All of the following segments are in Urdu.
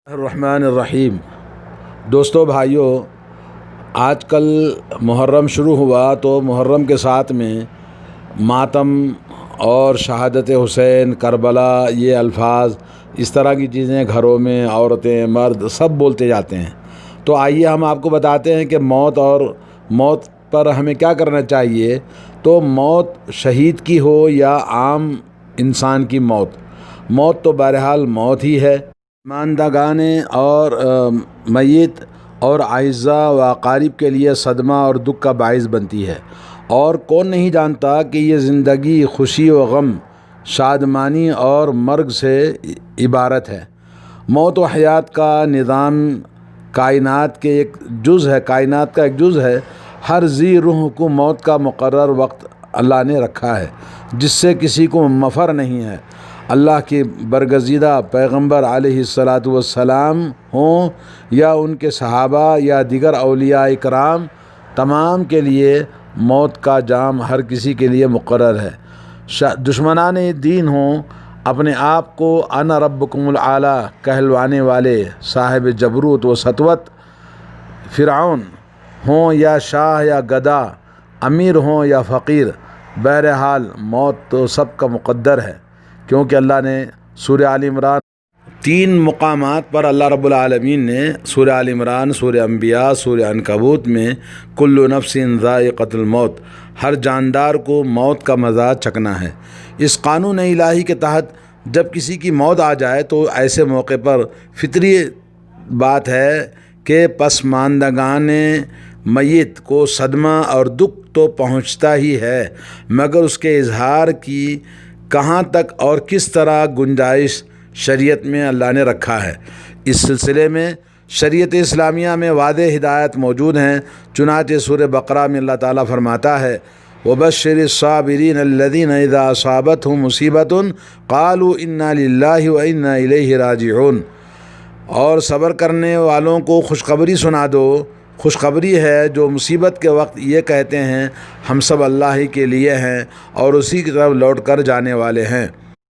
الرحمن الرحیم۔ دوستو بھائیو، آج کل محرم شروع ہوا تو محرم کے ساتھ میں ماتم اور شہادت حسین، کربلا، یہ الفاظ، اس طرح کی چیزیں گھروں میں عورتیں مرد سب بولتے جاتے ہیں۔ تو آئیے ہم آپ کو بتاتے ہیں کہ موت پر ہمیں کیا کرنا چاہیے۔ تو موت شہید کی ہو یا عام انسان کی موت تو بہرحال موت ہی ہے۔ ماندگان اور میت اور اعزاء و اقارب کے لیے صدمہ اور دکھ کا باعث بنتی ہے، اور کون نہیں جانتا کہ یہ زندگی خوشی و غم، شادمانی اور مرگ سے عبارت ہے۔ موت و حیات کا نظام کائنات کا ایک جز ہے۔ ہر ذی روح کو موت کا مقرر وقت اللہ نے رکھا ہے، جس سے کسی کو مفر نہیں ہے۔ اللہ کے برگزیدہ پیغمبر علیہ السلام ہوں یا ان کے صحابہ یا دیگر اولیاء کرام، تمام کے لیے موت کا جام ہر کسی کے لیے مقرر ہے۔ دشمنان دین ہوں، اپنے آپ کو انا ربکم الاعلیٰ کہلوانے والے صاحب جبروت و سطوت فرعون ہوں یا شاہ یا گدا، امیر ہوں یا فقیر، بہرحال موت تو سب کا مقدر ہے، کیونکہ اللہ نے سورہ آل عمران 3 مقامات پر اللہ رب العالمین نے سورہ آل عمران، سورہ انبیاء، سورہ عنکبوت میں کل نفس ذائقۃ الموت، ہر جاندار کو موت کا مزہ چکھنا ہے۔ اس قانون الہی کے تحت جب کسی کی موت آ جائے تو ایسے موقع پر فطری بات ہے کہ پسماندگان میت کو صدمہ اور دکھ تو پہنچتا ہی ہے، مگر اس کے اظہار کی کہاں تک اور کس طرح گنجائش شریعت میں اللہ نے رکھا ہے۔ اس سلسلے میں شریعت اسلامیہ میں واضح ہدایت موجود ہیں۔ چنانچہ سورہ بقرہ میں اللہ تعالیٰ فرماتا ہے وَبَشِّرِ الصَّابِرِينَ الَّذِينَ إِذَا أَصَابَتْهُمْ مُصِيبَةٌ قَالُوا إِنَّا لِلَّهِ وَإِنَّا إِلَيْهِ رَاجِعُونَ، اور صبر کرنے والوں کو خوشخبری سنا دو۔ خوشخبری ہے جو مصیبت کے وقت یہ کہتے ہیں ہم سب اللہ ہی کے لیے ہیں اور اسی کی طرف لوٹ کر جانے والے ہیں۔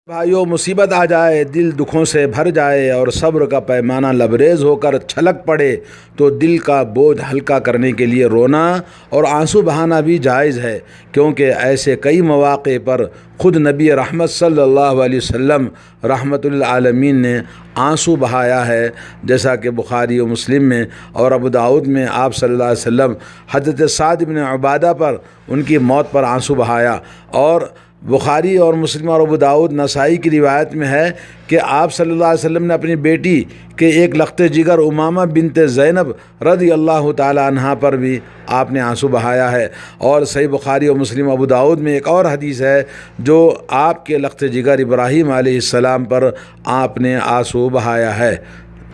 بھائیو، مصیبت آ جائے، دل دکھوں سے بھر جائے اور صبر کا پیمانہ لبریز ہو کر چھلک پڑے تو دل کا بوجھ ہلکا کرنے کے لیے رونا اور آنسو بہانا بھی جائز ہے، کیونکہ ایسے کئی مواقع پر خود نبی رحمت صلی اللہ علیہ وسلم رحمت للعالمین نے آنسو بہایا ہے، جیسا کہ بخاری و مسلم میں اور ابو داؤد میں آپ صلی اللہ علیہ وسلم حضرت سعد بن عبادہ پر ان کی موت پر آنسو بہایا، اور بخاری اور مسلم اور ابو داؤد نسائی کی روایت میں ہے کہ آپ صلی اللہ علیہ وسلم نے اپنی بیٹی کے ایک لخت جگر امامہ بنت زینب رضی اللہ تعالی عنہا پر بھی آپ نے آنسو بہایا ہے۔ اور صحیح بخاری اور مسلم ابو داؤد میں ایک اور حدیث ہے جو آپ کے لخت جگر ابراہیم علیہ السلام پر آپ نے آنسو بہایا ہے۔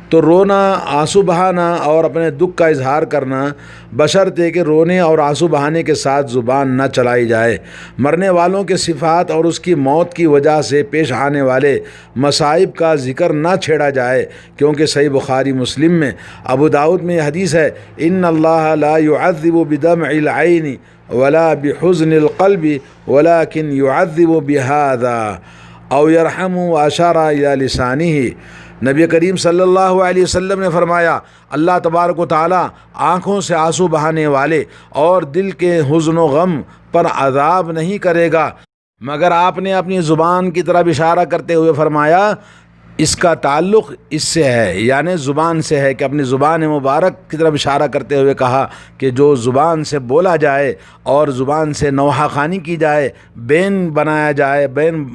تو رونا، آنسو بہانا اور اپنے دکھ کا اظہار کرنا، بشرطے کہ رونے اور آنسو بہانے کے ساتھ زبان نہ چلائی جائے۔ مرنے والوں کے صفات اور اس کی موت کی وجہ سے پیش آنے والے مصائب کا ذکر نہ چھیڑا جائے، کیونکہ صحیح بخاری مسلم میں ابو داؤد میں یہ حدیث ہے ان اللہ لا يعذب بدمع العین ولا بحزن القلب ولكن يعذب بهذا او يرحم واشار الى لسانه۔ نبی کریم صلی اللہ علیہ وسلم نے فرمایا اللہ تبارک و تعالیٰ آنکھوں سے آنسو بہانے والے اور دل کے حزن و غم پر عذاب نہیں کرے گا، مگر آپ نے اپنی زبان کی طرف اشارہ کرتے ہوئے فرمایا اس کا تعلق اس سے ہے، یعنی زبان سے ہے، کہ اپنی زبان مبارک کی طرف اشارہ کرتے ہوئے کہا کہ جو زبان سے بولا جائے اور زبان سے نوحہ خوانی کی جائے، بین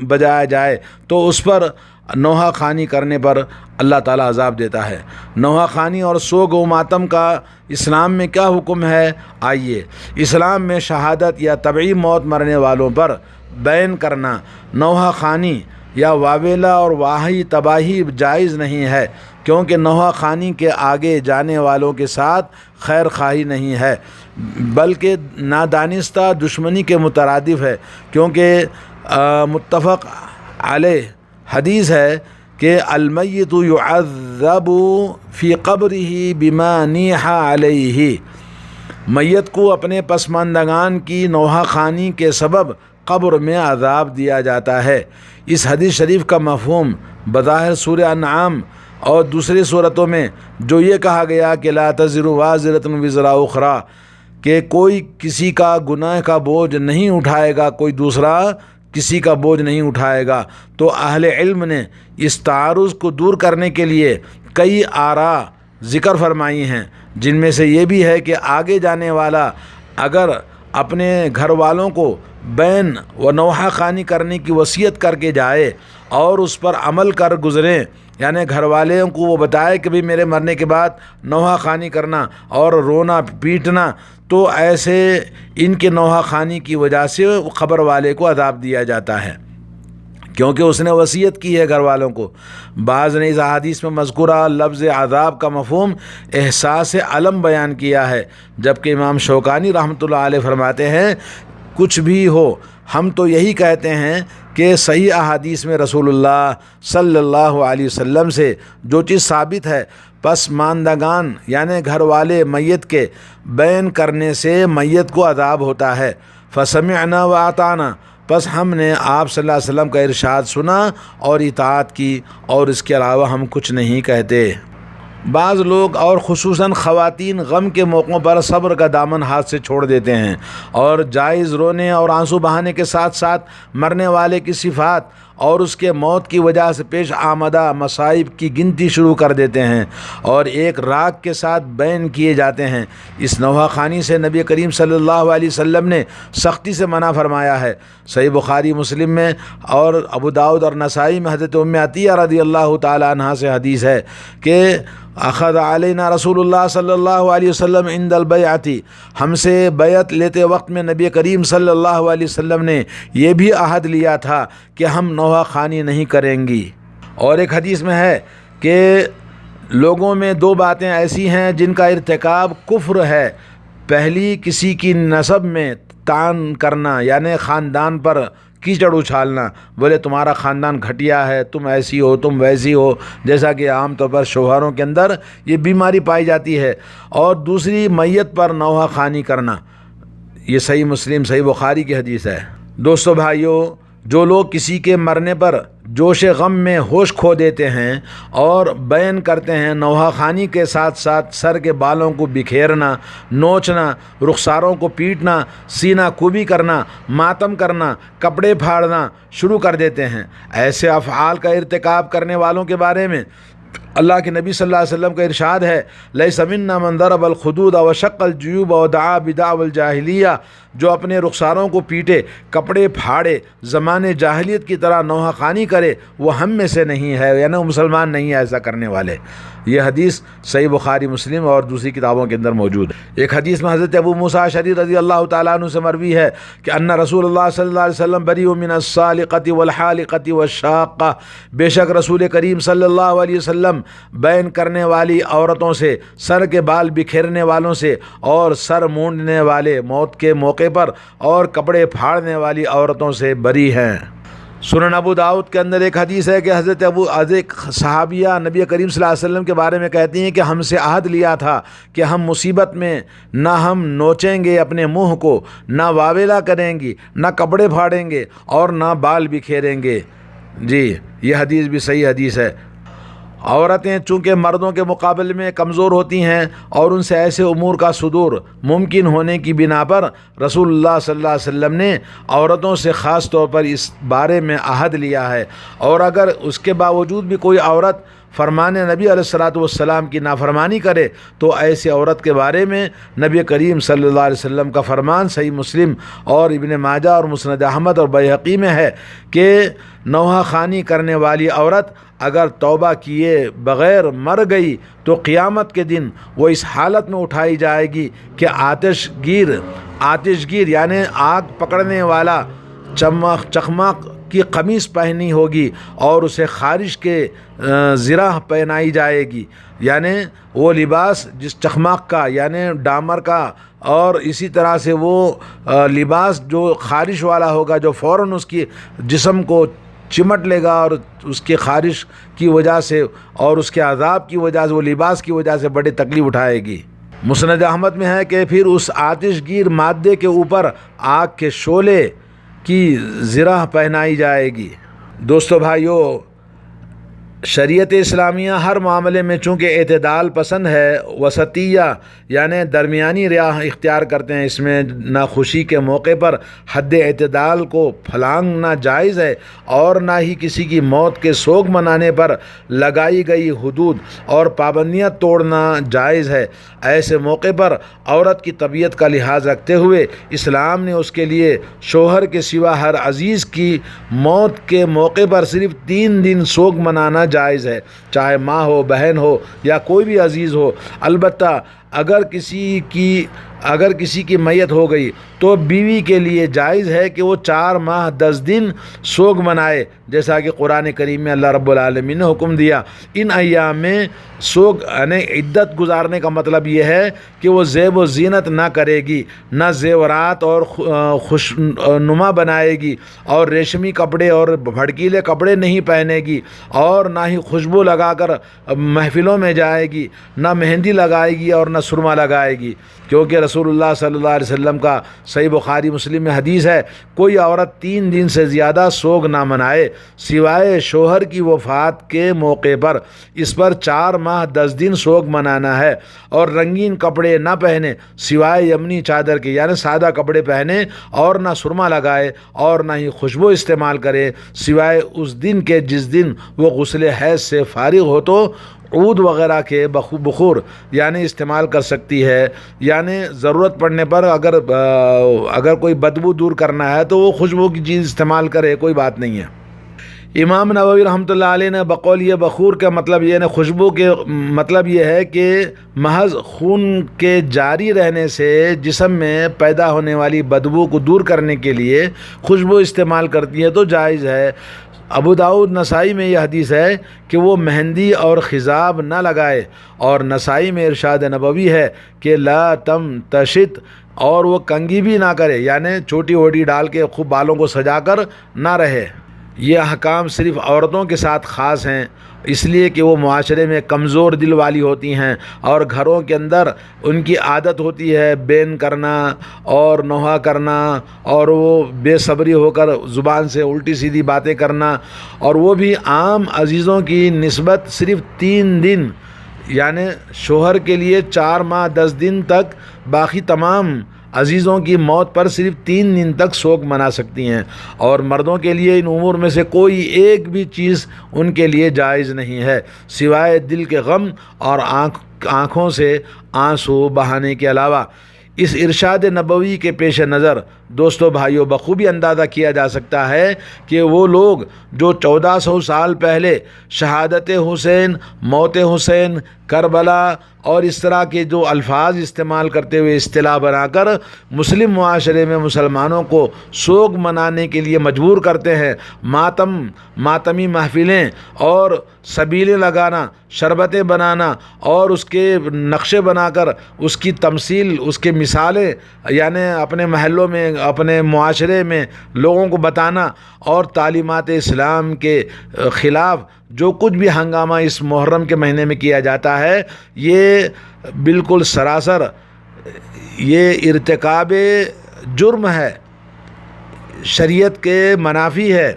بجایا جائے تو اس پر نوحہ خوانی کرنے پر اللہ تعالیٰ عذاب دیتا ہے۔ نوحہ خوانی اور سوگ و ماتم کا اسلام میں کیا حکم ہے؟ آئیے، اسلام میں شہادت یا طبعی موت مرنے والوں پر بین کرنا، نوحہ خوانی یا واویلا اور واہی تباہی جائز نہیں ہے، کیونکہ نوحہ خوانی کے آگے جانے والوں کے ساتھ خیر خواہی نہیں ہے، بلکہ نادانستہ دشمنی کے مترادف ہے، کیونکہ متفق علیہ حدیث ہے کہ المیت یعذب فی قبرہ بما نیح علیہ، میت کو اپنے پسماندگان کی نوحہ خوانی کے سبب قبر میں عذاب دیا جاتا ہے۔ اس حدیث شریف کا مفہوم بظاہر سورہ انعام اور دوسری صورتوں میں جو یہ کہا گیا کہ لا تزر وازرۃ وزر اخری، کہ کوئی کسی کا گناہ کا بوجھ نہیں اٹھائے گا، کوئی دوسرا کسی کا بوجھ نہیں اٹھائے گا، تو اہل علم نے اس تعارض کو دور کرنے کے لیے کئی آراء ذکر فرمائی ہیں، جن میں سے یہ بھی ہے کہ آگے جانے والا اگر اپنے گھر والوں کو بین و نوحہ خوانی کرنے کی وصیت کر کے جائے اور اس پر عمل کر گزریں، یعنی گھر والوں کو وہ بتائے کہ بھی میرے مرنے کے بعد نوحہ خوانی کرنا اور رونا پیٹنا، تو ایسے ان کے نوحہ خوانی کی وجہ سے قبر والے کو عذاب دیا جاتا ہے، کیونکہ اس نے وصیت کی ہے گھر والوں کو۔ بعض نے اس احادیث میں مذکورہ لفظ عذاب کا مفہوم احساس علم بیان کیا ہے، جبکہ امام شوکانی رحمۃ اللہ علیہ فرماتے ہیں کچھ بھی ہو، ہم تو یہی کہتے ہیں کہ صحیح احادیث میں رسول اللہ صلی اللہ علیہ وسلم سے جو چیز ثابت ہے، پسماندگان یعنی گھر والے میت کے بیان کرنے سے میت کو عذاب ہوتا ہے۔ فسمعنا واطعنا، پس ہم نے آپ صلی اللہ علیہ وسلم کا ارشاد سنا اور اطاعت کی، اور اس کے علاوہ ہم کچھ نہیں کہتے۔ بعض لوگ اور خصوصاً خواتین غم کے موقعوں پر صبر کا دامن ہاتھ سے چھوڑ دیتے ہیں اور جائز رونے اور آنسو بہانے کے ساتھ ساتھ مرنے والے کی صفات اور اس کے موت کی وجہ سے پیش آمدہ مصائب کی گنتی شروع کر دیتے ہیں اور ایک راگ کے ساتھ بیان کیے جاتے ہیں۔ اس نوحہ خوانی سے نبی کریم صلی اللہ علیہ وسلم نے سختی سے منع فرمایا ہے۔ صحیح بخاری مسلم میں اور ابو داؤد اور نسائی میں حضرت ام عطیہ رضی اللہ تعالی عنہا سے حدیث ہے کہ اخذ علینا رسول اللہ صلی اللہ علیہ وسلم عند البیعتی، ہم سے بیعت لیتے وقت میں نبی کریم صلی اللہ علیہ وسلم نے یہ بھی عہد لیا تھا کہ ہم نوحہ خوانی نہیں کریں گی۔ اور ایک حدیث میں ہے کہ لوگوں میں دو باتیں ایسی ہیں جن کا ارتکاب کفر ہے، پہلی کسی کی نسب میں طعن کرنا یعنی خاندان پر کیچڑ اچھالنا، بولے تمہارا خاندان گھٹیا ہے، تم ایسی ہو تم ویسی ہو، جیسا کہ عام طور پر شوہروں کے اندر یہ بیماری پائی جاتی ہے۔ اور دوسری میت پر نوحہ خوانی کرنا، یہ صحیح مسلم صحیح بخاری کی حدیث ہے۔ دوستو بھائیو، جو لوگ کسی کے مرنے پر جوش غم میں ہوش کھو دیتے ہیں اور بیان کرتے ہیں نوحہ خوانی کے ساتھ ساتھ سر کے بالوں کو بکھیرنا، نوچنا، رخساروں کو پیٹنا، سینہ کوبی کرنا، ماتم کرنا، کپڑے پھاڑنا شروع کر دیتے ہیں، ایسے افعال کا ارتکاب کرنے والوں کے بارے میں اللہ کے نبی صلی اللہ علیہ وسلم کا ارشاد ہے لیس منا من ضرب الخدود وشق الجیوب ودعا بدعوى الجاہلیہ، جو اپنے رخساروں کو پیٹے، کپڑے پھاڑے، زمانے جاہلیت کی طرح نوحہ خوانی کرے، وہ ہم میں سے نہیں ہے، یعنی وہ مسلمان نہیں ہے ایسا کرنے والے۔ یہ حدیث صحیح بخاری مسلم اور دوسری کتابوں کے اندر موجود ہے۔ ایک حدیث میں حضرت ابو موسیٰ اشعری رضی اللہ تعالیٰ عنہ سے مروی ہے کہ ان رسول اللہ صلی اللہ علیہ وسلم بریء من السالقۃ والحالقۃ والشاقۃ، بے شک رسول کریم صلی اللہ علیہ وسلم بیان کرنے والی عورتوں سے، سر کے بال بکھیرنے والوں سے اور سر مونڈنے والے موت کے موقع پر اور کپڑے پھاڑنے والی عورتوں سے بری ہیں۔ سنن ابو داؤد کے اندر ایک حدیث ہے کہ حضرت ایک صحابیہ نبی کریم صلی اللہ علیہ وسلم کے بارے میں کہتی ہیں کہ ہم سے عہد لیا تھا کہ ہم مصیبت میں نہ ہم نوچیں گے اپنے منہ کو، نہ واویلا کریں گی، نہ کپڑے پھاڑیں گے اور نہ بال بکھیریں گے۔ جی یہ حدیث بھی صحیح حدیث ہے۔ عورتیں چونکہ مردوں کے مقابلے میں کمزور ہوتی ہیں اور ان سے ایسے امور کا صدور ممکن ہونے کی بنا پر رسول اللہ صلی اللہ علیہ وسلم نے عورتوں سے خاص طور پر اس بارے میں عہد لیا ہے، اور اگر اس کے باوجود بھی کوئی عورت فرمان نبی علیہ الصلوۃ والسلام کی نافرمانی کرے تو ایسی عورت کے بارے میں نبی کریم صلی اللہ علیہ وسلم کا فرمان صحیح مسلم اور ابن ماجہ اور مسند احمد اور بیہقی میں ہے کہ نوحہ خوانی کرنے والی عورت اگر توبہ کیے بغیر مر گئی تو قیامت کے دن وہ اس حالت میں اٹھائی جائے گی کہ آتش گیر یعنی آگ پکڑنے والا چخماق کی قمیص پہنی ہوگی اور اسے خارش کے زرہ پہنائی جائے گی، یعنی وہ لباس جس چخماق کا یعنی ڈامر کا، اور اسی طرح سے وہ لباس جو خارش والا ہوگا جو فوراً اس کی جسم کو چمٹ لے گا اور اس کے خارش کی وجہ سے اور اس کے عذاب کی وجہ سے وہ لباس کی وجہ سے بڑی تکلیف اٹھائے گی۔ مسند احمد میں ہے کہ پھر اس آتش گیر مادے کے اوپر آگ کے شعلے کی زرہ پہنائی جائے گی۔ دوستو بھائیو، شریعت اسلامیہ ہر معاملے میں چونکہ اعتدال پسند ہے، وسطیہ یعنی درمیانی راہ اختیار کرتے ہیں، اس میں نہ خوشی کے موقع پر حد اعتدال کو پھلانگنا جائز ہے اور نہ ہی کسی کی موت کے سوگ منانے پر لگائی گئی حدود اور پابندیاں توڑنا جائز ہے۔ ایسے موقع پر عورت کی طبیعت کا لحاظ رکھتے ہوئے اسلام نے اس کے لیے شوہر کے سوا ہر عزیز کی موت کے موقع پر صرف 3 دن سوگ منانا جائز ہے، چاہے ماں ہو، بہن ہو یا کوئی بھی عزیز ہو۔ البتہ اگر کسی کی میت ہو گئی تو بیوی کے لیے جائز ہے کہ وہ 4 ماہ 10 دن سوگ منائے، جیسا کہ قرآن کریم میں اللہ رب العالمین نے حکم دیا۔ ان ایام میں سوگ یعنی عدت گزارنے کا مطلب یہ ہے کہ وہ زیب و زینت نہ کرے گی، نہ زیورات اور خوش نما بنائے گی، اور ریشمی کپڑے اور بھڑکیلے کپڑے نہیں پہنے گی، اور نہ ہی خوشبو لگا کر محفلوں میں جائے گی، نہ مہندی لگائے گی اور نہ سرما لگائے گی، کیونکہ رسول اللہ صلی اللہ علیہ وسلم کا صحیح بخاری مسلم میں حدیث ہے، کوئی عورت 3 دن سے زیادہ سوگ نہ منائے سوائے شوہر کی وفات کے موقع پر۔ اس پر 4 ماہ 10 دن سوگ منانا ہے، اور رنگین کپڑے نہ پہنے سوائے یمنی چادر کے، یعنی سادہ کپڑے پہنے، اور نہ سرما لگائے اور نہ ہی خوشبو استعمال کرے سوائے اس دن کے جس دن وہ غسل حیض سے فارغ ہو تو عود وغیرہ کے بخور یعنی استعمال کر سکتی ہے، یعنی ضرورت پڑنے پر اگر کوئی بدبو دور کرنا ہے تو وہ خوشبو کی چیز استعمال کرے، کوئی بات نہیں ہے۔ امام نووی رحمۃ اللہ علیہ نے بقول یہ بخور کا مطلب یہ خوشبو کے مطلب یہ ہے کہ محض خون کے جاری رہنے سے جسم میں پیدا ہونے والی بدبو کو دور کرنے کے لیے خوشبو استعمال کرتی ہے تو جائز ہے۔ ابو داؤد نسائی میں یہ حدیث ہے کہ وہ مہندی اور خضاب نہ لگائے، اور نسائی میں ارشاد نبوی ہے کہ لا تم تشت، اور وہ کنگھی بھی نہ کرے، یعنی چھوٹی ووٹی ڈال کے خوب بالوں کو سجا کر نہ رہے۔ یہ احکام صرف عورتوں کے ساتھ خاص ہیں، اس لیے کہ وہ معاشرے میں کمزور دل والی ہوتی ہیں اور گھروں کے اندر ان کی عادت ہوتی ہے بین کرنا اور نوحہ کرنا، اور وہ بے صبری ہو کر زبان سے الٹی سیدھی باتیں کرنا، اور وہ بھی عام عزیزوں کی نسبت صرف 3 دن، یعنی شوہر کے لیے 4 ماہ 10 دن تک، باقی تمام عزیزوں کی موت پر صرف 3 دن تک سوگ منا سکتی ہیں، اور مردوں کے لیے ان امور میں سے کوئی ایک بھی چیز ان کے لیے جائز نہیں ہے سوائے دل کے غم اور آنکھوں سے آنسو بہانے کے علاوہ۔ اس ارشاد نبوی کے پیش نظر دوستو بھائیوں بخوبی اندازہ کیا جا سکتا ہے کہ وہ لوگ جو 1400 سال پہلے شہادت حسین، موت حسین، کربلا اور اس طرح کے جو الفاظ استعمال کرتے ہوئے اصطلاح بنا کر مسلم معاشرے میں مسلمانوں کو سوگ منانے کے لیے مجبور کرتے ہیں، ماتمی محفلیں اور سبیلیں لگانا، شربتیں بنانا اور اس کے نقشے بنا کر اس کی تمثیل، اس کے مثالیں یعنی اپنے محلوں میں، اپنے معاشرے میں لوگوں کو بتانا، اور تعلیمات اسلام کے خلاف جو کچھ بھی ہنگامہ اس محرم کے مہینے میں کیا جاتا ہے، یہ بالکل سراسر یہ ارتکاب جرم ہے، شریعت کے منافی ہے،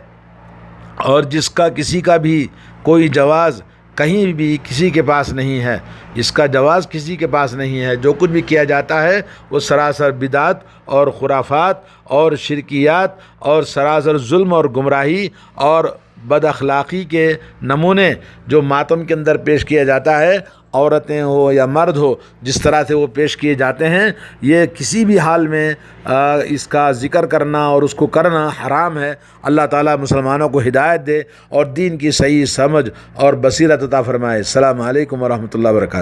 اور جس کا کسی کا بھی کوئی جواز کہیں بھی کسی کے پاس نہیں ہے، اس کا جواز کسی کے پاس نہیں ہے۔ جو کچھ بھی کیا جاتا ہے وہ سراسر بدعت اور خرافات اور شرکیات اور سراسر ظلم اور گمراہی اور بد اخلاقی کے نمونے جو ماتم کے اندر پیش کیا جاتا ہے، عورتیں ہو یا مرد ہو، جس طرح سے وہ پیش کیے جاتے ہیں، یہ کسی بھی حال میں اس کا ذکر کرنا اور اس کو کرنا حرام ہے۔ اللہ تعالیٰ مسلمانوں کو ہدایت دے اور دین کی صحیح سمجھ اور بصیرت عطا فرمائے۔ السلام علیکم ورحمۃ اللہ وبرکاتہ۔